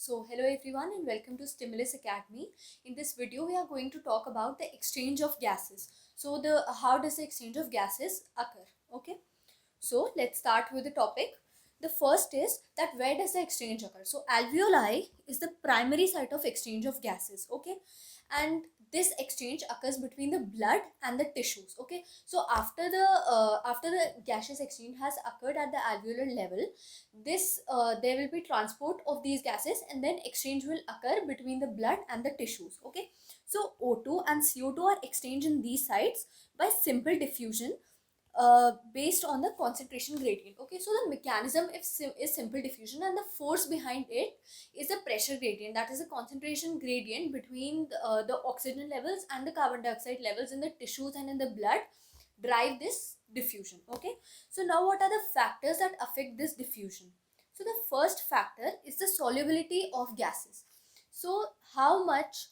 Hello everyone and welcome to Stimulus Academy. In this video, we are going to talk about the exchange of gases. How does the exchange of gases occur? Okay. So, let's start with the topic. The first is that where does the exchange occur? So, alveoli is the primary site of exchange of gases. Okay, and this exchange occurs between the blood and the tissues. Okay, so after the gaseous exchange has occurred at the alveolar level, there will be transport of these gases and then exchange will occur between the blood and the tissues. Okay, so O2 and CO2 are exchanged in these sites by simple diffusion based on the concentration gradient. Okay, so the mechanism is simple diffusion and the force behind it is the pressure gradient, that is the concentration gradient between the oxygen levels and the carbon dioxide levels in the tissues and in the blood drive this diffusion. Okay, so now what are the factors that affect this diffusion? So the first factor is the solubility of gases. So how much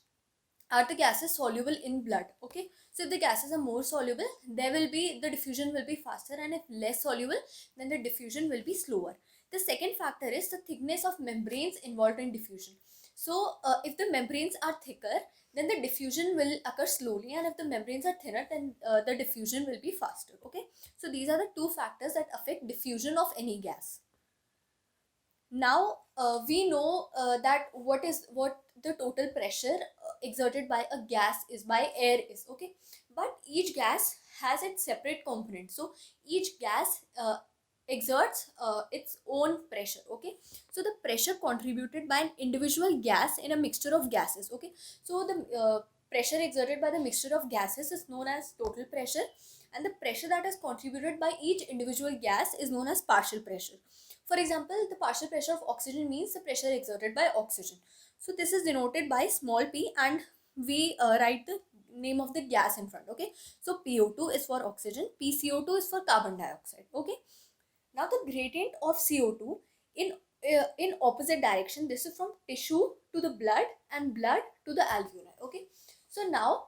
are the gases soluble in blood? Okay, so if the gases are more soluble, the diffusion will be faster, and if less soluble, then the diffusion will be slower. The second factor is the thickness of membranes involved in diffusion. So if the membranes are thicker, then the diffusion will occur slowly, and if the membranes are thinner, then the diffusion will be faster. Okay, so these are the two factors that affect diffusion of any gas. Now we know that what the total pressure exerted by a gas is, by air is. Okay, but each gas has its separate component, so each gas exerts its own pressure. Okay, so the pressure contributed by an individual gas in a mixture of gases. Okay, so the pressure exerted by the mixture of gases is known as total pressure, and the pressure that is contributed by each individual gas is known as partial pressure. For example, the partial pressure of oxygen means the pressure exerted by oxygen. So this is denoted by small p, and we write the name of the gas in front. Okay, so PO2 is for oxygen, PCO2 is for carbon dioxide. Okay, now the gradient of CO2 in opposite direction. This is from tissue to the blood and blood to the alveoli. Okay, so now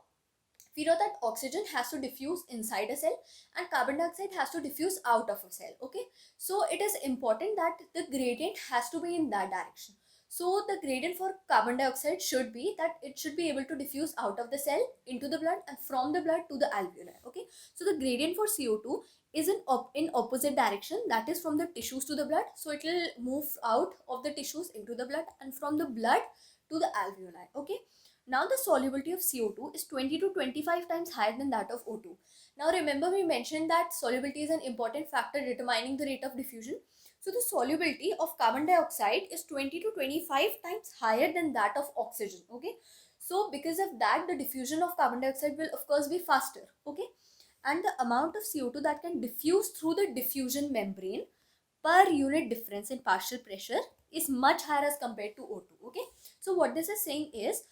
we know that oxygen has to diffuse inside a cell and carbon dioxide has to diffuse out of a cell. Okay, so it is important that the gradient has to be in that direction. So the gradient for carbon dioxide should be that it should be able to diffuse out of the cell into the blood and from the blood to the alveoli. Okay, so the gradient for CO2 is in opposite direction, that is from the tissues to the blood, so it will move out of the tissues into the blood and from the blood to the alveoli. Okay, now the solubility of CO2 is 20 to 25 times higher than that of O2. Now remember, we mentioned that solubility is an important factor determining the rate of diffusion. So the solubility of carbon dioxide is 20 to 25 times higher than that of oxygen. Okay, so because of that, the diffusion of carbon dioxide will of course be faster. Okay, and the amount of CO2 that can diffuse through the diffusion membrane per unit difference in partial pressure is much higher as compared to O2. Okay, so what this is saying is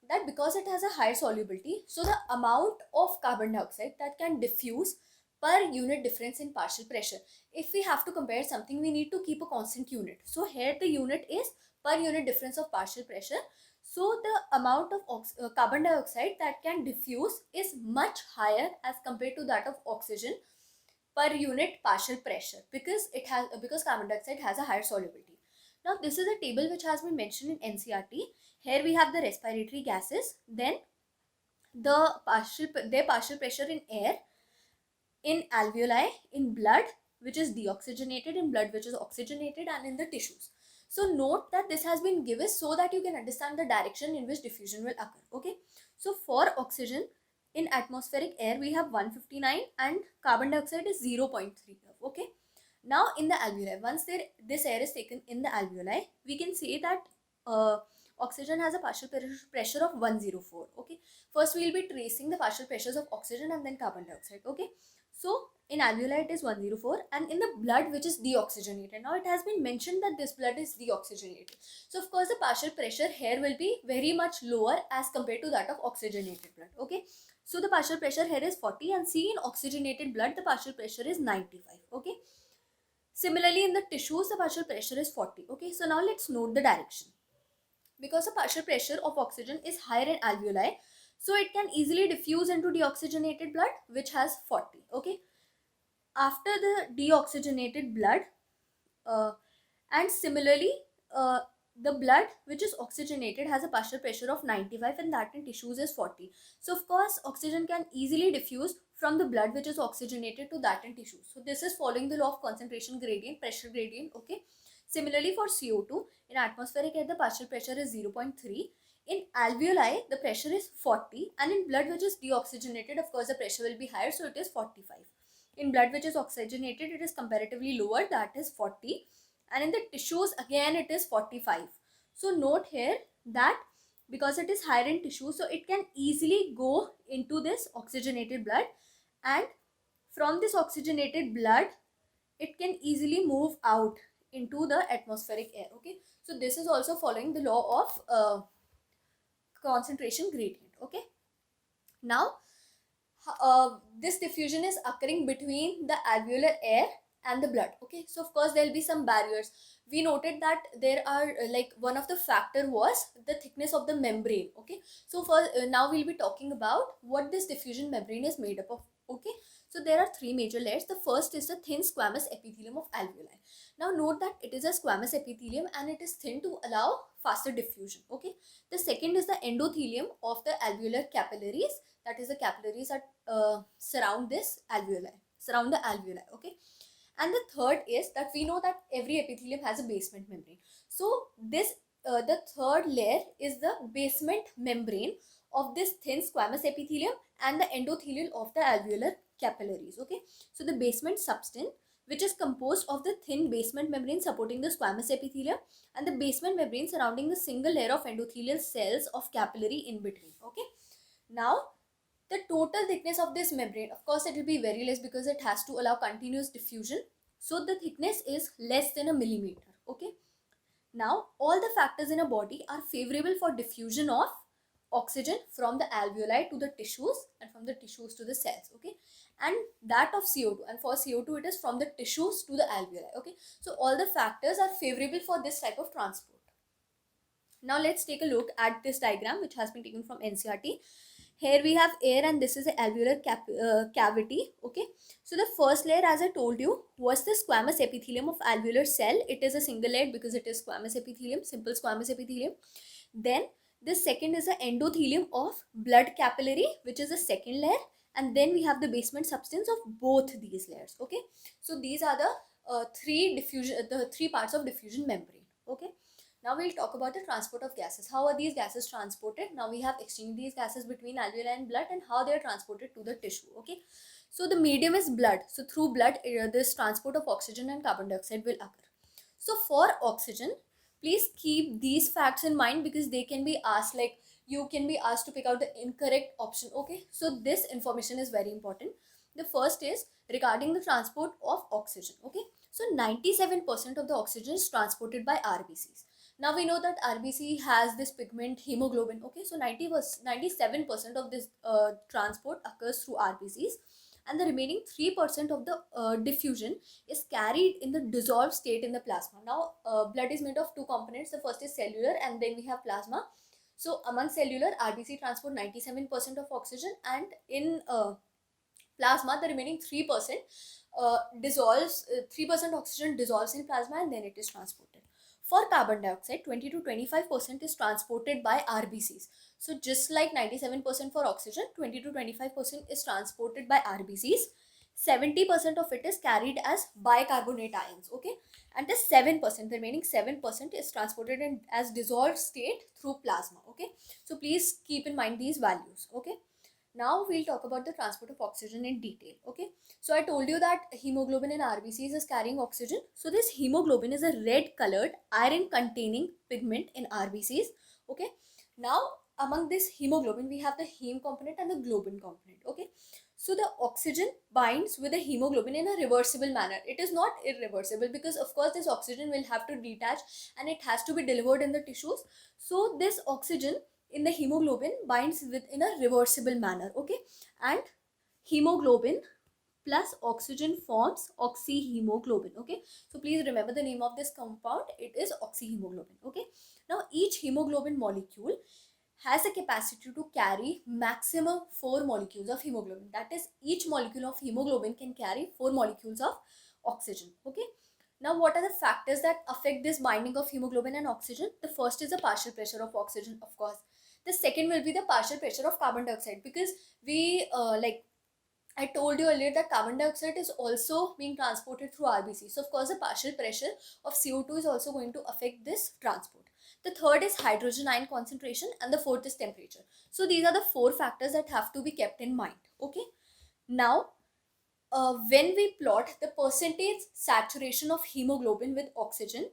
that because it has a higher solubility, so the amount of carbon dioxide that can diffuse per unit difference in partial pressure, if we have to compare something, we need to keep a constant unit. So here the unit is per unit difference of partial pressure. So the amount of carbon dioxide that can diffuse is much higher as compared to that of oxygen per unit partial pressure, because carbon dioxide has a higher solubility. Now this is a table which has been mentioned in NCERT. Here we have the respiratory gases, then their partial pressure in air, in alveoli, in blood which is deoxygenated, in blood which is oxygenated, and in the tissues. So note that this has been given so that you can understand the direction in which diffusion will occur. Okay, so for oxygen in atmospheric air we have 159 and carbon dioxide is 0.3. Okay, now in the alveoli, once this air is taken in the alveoli, we can say that uh, oxygen has a partial pressure of 104. Okay, first we will be tracing the partial pressures of oxygen and then carbon dioxide. Okay, so in alveoli it is 104, and in the blood which is deoxygenated, now it has been mentioned that this blood is deoxygenated, so of course the partial pressure here will be very much lower as compared to that of oxygenated blood. Okay, so the partial pressure here is 40, and see, in oxygenated blood the partial pressure is 95. Okay, similarly in the tissues the partial pressure is 40. Okay, so now let's note the direction. Because the partial pressure of oxygen is higher in alveoli, so it can easily diffuse into deoxygenated blood which has 40. Okay, after the deoxygenated blood, uh, and similarly, uh, the blood which is oxygenated has a partial pressure of 95 and that in tissues is 40. So of course oxygen can easily diffuse from the blood which is oxygenated to that in tissues. So this is following the law of concentration gradient, pressure gradient. Okay. Similarly for CO2, in atmospheric air the partial pressure is 0.3. In alveoli the pressure is 40 and in blood which is deoxygenated of course the pressure will be higher, so it is 45. In blood which is oxygenated it is comparatively lower, that is 40, and in the tissues again it is 45. So note here that because it is higher in tissue, so it can easily go into this oxygenated blood, and from this oxygenated blood it can easily move out into the atmospheric air. Okay, so this is also following the law of concentration gradient. Okay, now this diffusion is occurring between the alveolar air and the blood. Okay, so of course there will be some barriers. We noted that there are like one of the factor was the thickness of the membrane. Okay, so for now we'll be talking about what this diffusion membrane is made up of. Okay, so there are three major layers. The first is the thin squamous epithelium of alveoli. Now note that it is a squamous epithelium and it is thin to allow faster diffusion. Okay, the second is the endothelium of the alveolar capillaries, that is the capillaries that surround the alveoli. Okay, and the third is that we know that every epithelium has a basement membrane. So this the third layer is the basement membrane of this thin squamous epithelium and the endothelium of the alveolar capillaries. Okay, so the basement substance which is composed of the thin basement membrane supporting the squamous epithelium and the basement membrane surrounding the single layer of endothelial cells of capillary in between. Okay, now the total thickness of this membrane, of course it will be very less because it has to allow continuous diffusion, so the thickness is less than a millimeter. Okay, now all the factors in a body are favorable for diffusion of oxygen from the alveoli to the tissues and from the tissues to the cells. Okay, and that of CO2, and for CO2 it is from the tissues to the alveoli. Okay, so all the factors are favorable for this type of transport. Now let's take a look at this diagram which has been taken from NCERT. Here we have air and this is the alveolar cavity. Okay, so the first layer, as I told you, was the squamous epithelium of alveolar cell. It is a single layer because it is squamous epithelium, simple squamous epithelium. Then the second is the endothelium of blood capillary, which is the second layer, and then we have the basement substance of both these layers. Okay, so these are the three parts of diffusion membrane. Okay, now we'll talk about the transport of gases. How are these gases transported? Now we have exchanged these gases between alveoli and blood and how they are transported to the tissue. Okay, so the medium is blood. So through blood, this transport of oxygen and carbon dioxide will occur. So for oxygen, please keep these facts in mind because they can be asked, like you can be asked to pick out the incorrect option. Okay, so this information is very important. The first is regarding the transport of oxygen. Okay, so 97% of the oxygen is transported by RBCs. Now we know that RBC has this pigment hemoglobin. Okay, so 97% of this transport occurs through RBCs, and the remaining 3% of the diffusion is carried in the dissolved state in the plasma. Now blood is made of two components. The first is cellular and then we have plasma. So among cellular, RBC transport 97% of oxygen, and in plasma the remaining 3% dissolves, 3% oxygen dissolves in plasma and then it is transported. For carbon dioxide, 20 to 25% is transported by RBCs. So just like 97% for oxygen, 20 to 25% is transported by RBCs. 70% of it is carried as bicarbonate ions. Okay, and the 7%, the remaining 7% is transported in as dissolved state through plasma. Okay, so please keep in mind these values. Okay, now we'll talk about the transport of oxygen in detail. Okay, so I told you that hemoglobin in RBCs is carrying oxygen. So this hemoglobin is a red colored iron containing pigment in RBCs. Okay, now among this hemoglobin we have the heme component and the globin component. Okay, so the oxygen binds with the hemoglobin in a reversible manner. It is not irreversible because of course this oxygen will have to detach and it has to be delivered in the tissues. So this oxygen in the hemoglobin binds with in a reversible manner. Okay, and hemoglobin plus oxygen forms oxyhemoglobin. Okay, so please remember the name of this compound. It is oxyhemoglobin. Okay, now each hemoglobin molecule has a capacity to carry maximum 4 molecules of hemoglobin. That is, each molecule of hemoglobin can carry 4 molecules of oxygen. Okay, Now, what are the factors that affect this binding of hemoglobin and oxygen? The first is the partial pressure of oxygen, of course. The second will be the partial pressure of carbon dioxide, because we like I told you earlier that carbon dioxide is also being transported through RBC. So, of course, the partial pressure of CO2 is also going to affect this transport. The third is hydrogen ion concentration, and the fourth is temperature. So, these are the four factors that have to be kept in mind. Okay. Now, when we plot the percentage saturation of hemoglobin with oxygen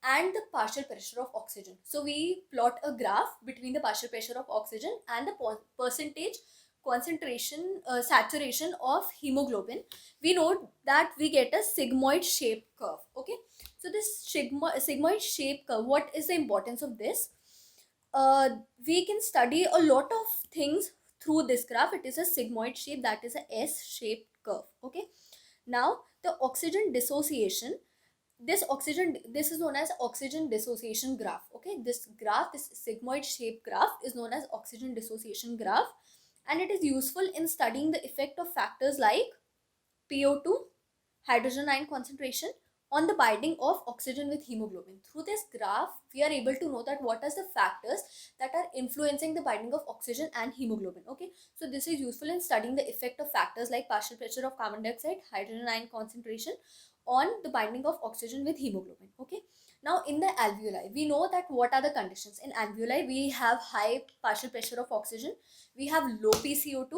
and the partial pressure of oxygen. So we plot a graph between the partial pressure of oxygen and the percentage concentration saturation of hemoglobin. We know that we get a sigmoid shaped curve. Okay, so this sigmoid shaped curve, what is the importance of this? We can study a lot of things through this graph. It is a sigmoid shape, that is a S shaped curve. Okay, now the oxygen dissociation, this is known as oxygen dissociation graph. Okay, this graph, this sigmoid shaped graph, is known as oxygen dissociation graph, and it is useful in studying the effect of factors like PO2, hydrogen ion concentration, on the binding of oxygen with hemoglobin. Through this graph, we are able to know that what are the factors that are influencing the binding of oxygen and hemoglobin. Okay, so this is useful in studying the effect of factors like partial pressure of carbon dioxide, hydrogen ion concentration on the binding of oxygen with hemoglobin. Okay, now in the alveoli, we know that what are the conditions. In alveoli, we have high partial pressure of oxygen, we have low PCO2,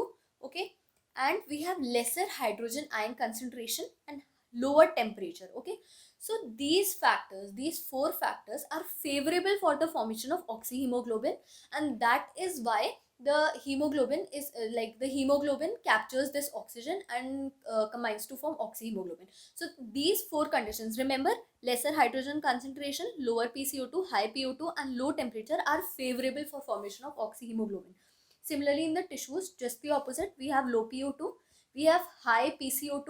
okay, and we have lesser hydrogen ion concentration and lower temperature. Okay, so these factors, these four factors, are favorable for the formation of oxyhemoglobin, and that is why the hemoglobin is the hemoglobin captures this oxygen and combines to form oxyhemoglobin. So these four conditions, remember, lesser hydrogen concentration, lower PCO2, high PO2, and low temperature, are favorable for formation of oxyhemoglobin. Similarly, in the tissues, just the opposite, we have low PO2, we have high PCO2,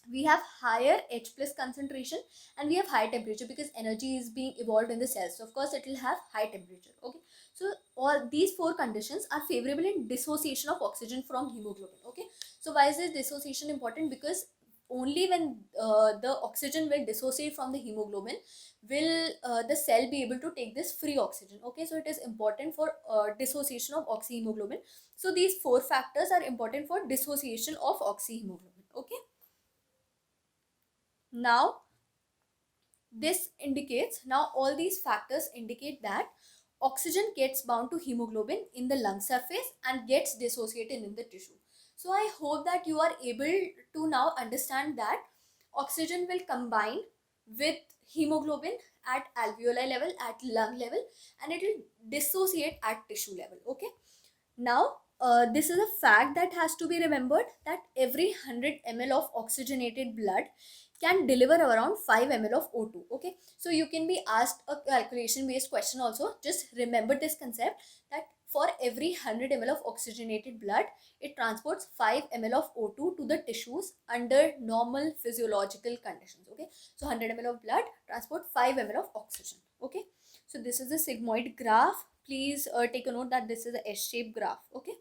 we have higher H plus concentration, and we have high temperature, because energy is being evolved in the cells. So of course it will have high temperature. Okay, so all these four conditions are favorable in dissociation of oxygen from hemoglobin. Okay, so why is this dissociation important? Because only when the oxygen will dissociate from the hemoglobin will the cell be able to take this free oxygen. Okay, so it is important for dissociation of oxyhemoglobin. So these four factors are important for dissociation of oxyhemoglobin. Okay, now all these factors indicate that oxygen gets bound to hemoglobin in the lung surface and gets dissociated in the tissue. So I hope that you are able to now understand that oxygen will combine with hemoglobin at alveoli level, at lung level, and it will dissociate at tissue level. Okay, now this is a fact that has to be remembered, that every 100 ml of oxygenated blood can deliver around 5 ml of O2. Okay, so you can be asked a calculation based question also. Just remember this concept, that for every 100 ml of oxygenated blood, it transports 5 ml of O2 to the tissues under normal physiological conditions. Okay, so 100 ml of blood transport 5 ml of oxygen. Okay, so this is a sigmoid graph. Please take a note that this is a S-shaped graph. Okay,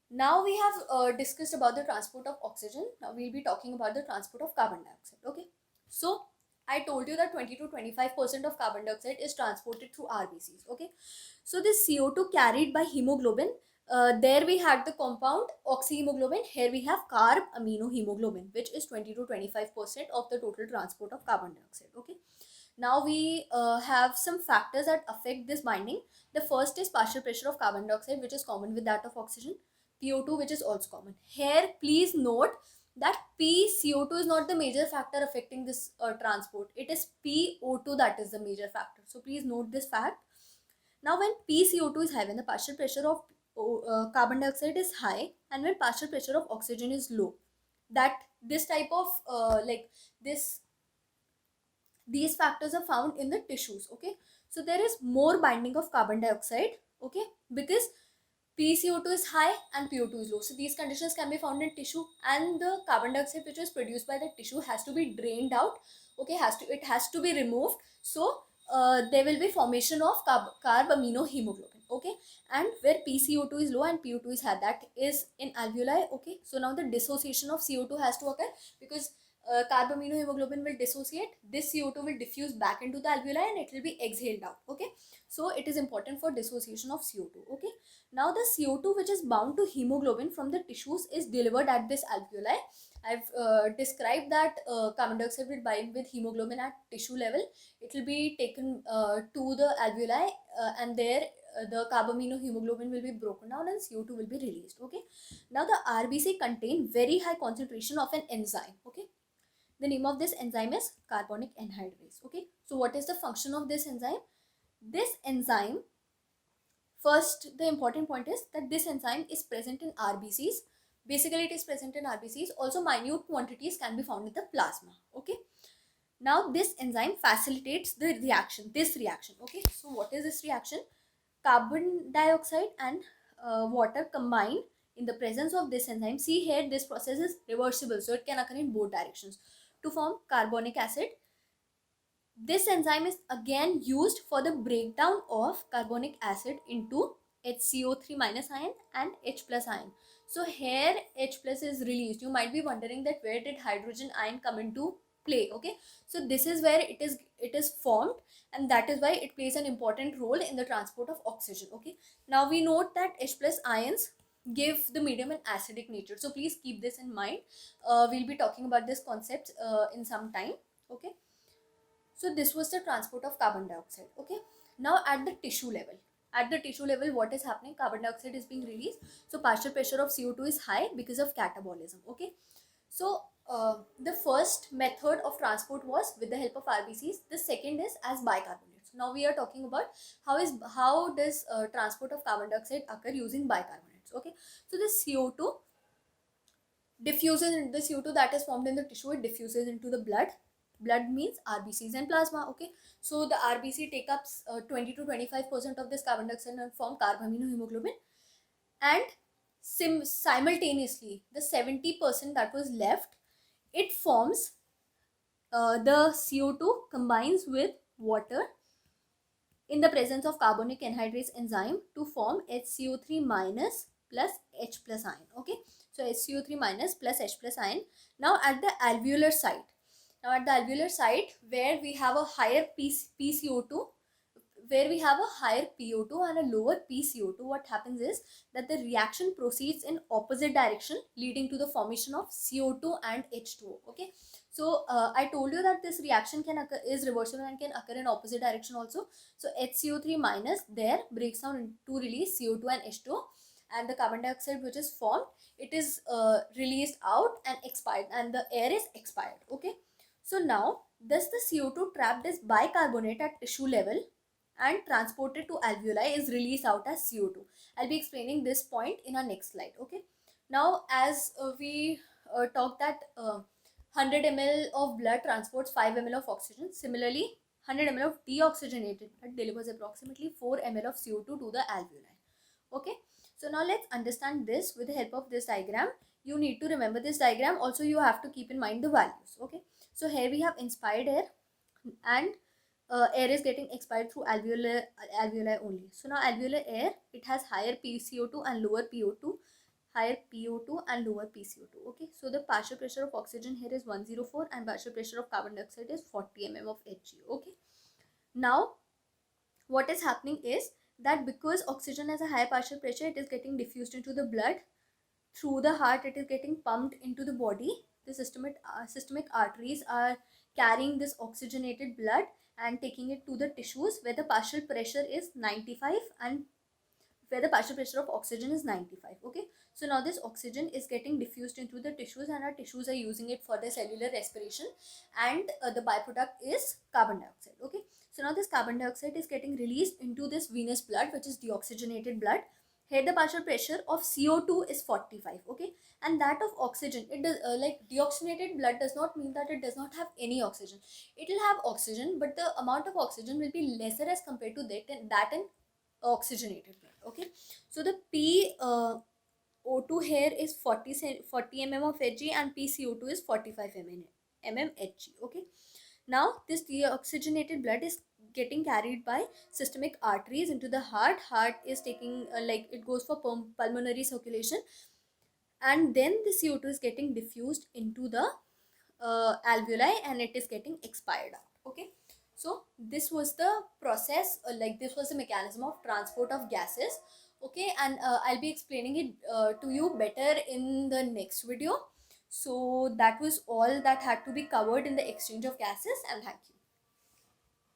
now we have discussed about the transport of oxygen. Now we'll be talking about the transport of carbon dioxide. Okay, so I told you that 20 to 25% of carbon dioxide is transported through RBCs. Okay, so this CO2 carried by hemoglobin, there we had the compound oxyhemoglobin. Here we have carb amino hemoglobin, which is 20 to 25% of the total transport of carbon dioxide. Okay, now we have some factors that affect this binding. The first is partial pressure of carbon dioxide, which is common with that of oxygen. PO2, which is also common. Here, please note that PCO2 is not the major factor affecting this transport. It is PO2 that is the major factor. So please note this fact. Now, when PCO2 is high, when the partial pressure of carbon dioxide is high, and when partial pressure of oxygen is low, that this type of this these factors are found in the tissues. Okay, so there is more binding of carbon dioxide. Okay, because PCO2 is high and PO2 is low. So these conditions can be found in tissue, and the carbon dioxide which is produced by the tissue has to be drained out. Okay, it has to be removed. So there will be formation of carb amino hemoglobin. Okay, and where PCO2 is low and PO2 is high, that is in alveoli. Okay, so now the dissociation of CO2 has to occur, because carbaminohemoglobin will dissociate, this CO2 will diffuse back into the alveoli and it will be exhaled out. Okay, so it is important for dissociation of CO2. Okay, now the CO2 which is bound to hemoglobin from the tissues is delivered at this alveoli. I've described that carbon dioxide will bind with hemoglobin at tissue level. It will be taken to the alveoli and there the carbaminohemoglobin will be broken down and CO2 will be released. Okay, now the RBC contain very high concentration of an enzyme. Okay, the name of this enzyme is carbonic anhydrase. Okay, so what is the function of this enzyme? This enzyme, first the important point is that this enzyme is present in RBCs. Basically it is present in RBCs. Also minute quantities can be found in the plasma. Okay, now this enzyme facilitates the reaction, this reaction. Okay, so what is this reaction? Carbon dioxide and water combine in the presence of this enzyme. See here, this process is reversible, so it can occur in both directions to form carbonic acid. This enzyme is again used for the breakdown of carbonic acid into HCO3 minus ion and H plus ion. So here H plus is released. You might be wondering that where did hydrogen ion come into play? Okay, so this is where it is formed, and that is why it plays an important role in the transport of oxygen. Okay, now we note that H plus ions give the medium an acidic nature, so please keep this in mind. We'll be talking about this concept in some time. Okay, so this was the transport of carbon dioxide. Okay, now at the tissue level, what is happening? Carbon dioxide is being released, so partial pressure of CO2 is high because of catabolism. Okay, so the first method of transport was with the help of RBCs. The second is as bicarbonates. Now we are talking about how does transport of carbon dioxide occur using bicarbonates. Okay, so the CO2 diffuses into the CO2 that is formed in the tissue, it diffuses into the blood. Blood means RBCs and plasma. Okay, so the RBC take up 20 to 25% of this carbon dioxide and form carbaminohemoglobin, and simultaneously the 70% that was left, it forms the CO2 combines with water in the presence of carbonic anhydrase enzyme to form HCO3 minus plus H plus ion. Okay, so HCO3 minus plus H plus ion. Now at the alveolar site, where we have a higher PCO2, where we have a higher PO2 and a lower PCO2, what happens is that the reaction proceeds in opposite direction, leading to the formation of CO2 and H2O. Okay, so I told you that this reaction is reversible and can occur in opposite direction also. So HCO3 minus there breaks down to release CO2 and H2O, and the carbon dioxide which is formed, it is released out and expired, and the air is expired. Okay, so now thus the CO2 trapped as bicarbonate at tissue level and transported to alveoli is released out as CO2. I'll be explaining this point in our next slide. Okay, now as we talked that 100 ml of blood transports 5 ml of oxygen. Similarly, 100 ml of deoxygenated blood delivers approximately 4 ml of CO2 to the alveoli. Okay, so now let's understand this with the help of this diagram. You need to remember this diagram. Also, you have to keep in mind the values. Okay, so here we have inspired air, and air is getting expired through alveoli only. So now alveolar air, it has higher PCO2 and lower PO2, higher PO2 and lower PCO2. Okay, so the partial pressure of oxygen here is 104 and partial pressure of carbon dioxide is 40 mm of Hg. Okay, now what is happening is that because oxygen has a higher partial pressure, it is getting diffused into the blood. Through the heart, it is getting pumped into the body. The systemic arteries are carrying this oxygenated blood and taking it to the tissues where the partial pressure is 95 and where the partial pressure of oxygen is 95. Okay, so now this oxygen is getting diffused into the tissues and our tissues are using it for their cellular respiration, and the byproduct is carbon dioxide. Okay, so now this carbon dioxide is getting released into this venous blood, which is deoxygenated blood. Here the partial pressure of CO2 is 45. Okay, and that of oxygen, it does like deoxygenated blood does not mean that it does not have any oxygen. It will have oxygen, but the amount of oxygen will be lesser as compared to that in oxygenated blood. Okay, so the PO2 here is 40 mm of Hg and PCO2 is 45 mm Hg. Okay, now this deoxygenated blood is getting carried by systemic arteries into the heart is taking like it goes for pulmonary circulation, and then the CO2 is getting diffused into the alveoli and it is getting expired out. Okay, so this was the process, like this was the mechanism of transport of gases. Okay, and I'll be explaining it to you better in the next video. So that was all that had to be covered in the exchange of gases, and thank you.